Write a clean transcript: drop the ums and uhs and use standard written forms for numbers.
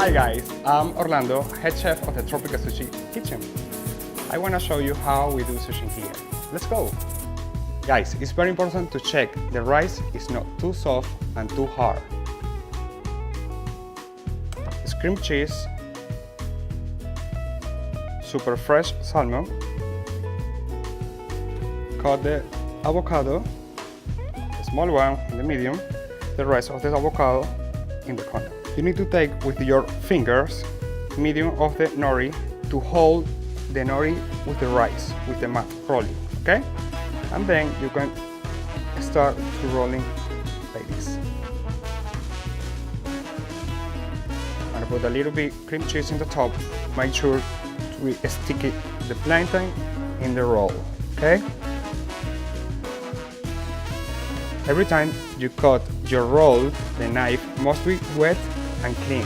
Hi guys, I'm Orlando, head chef of the Tropical Sushi kitchen. I want to show you how we do sushi here. Let's go! Guys, it's very important to check the rice is not too soft and too hard. Cream cheese, super fresh salmon, cut the avocado, the small one in the medium, the rest of the avocado in the corner. You need to take with your fingers medium of the nori to hold the nori with the rice, with the mat rolling, okay? And then you can start to rolling like this. And put a little bit cream cheese in the top. Make sure to stick it, the plantain in the roll, okay? Every time you cut your roll, the knife must be wet and clean.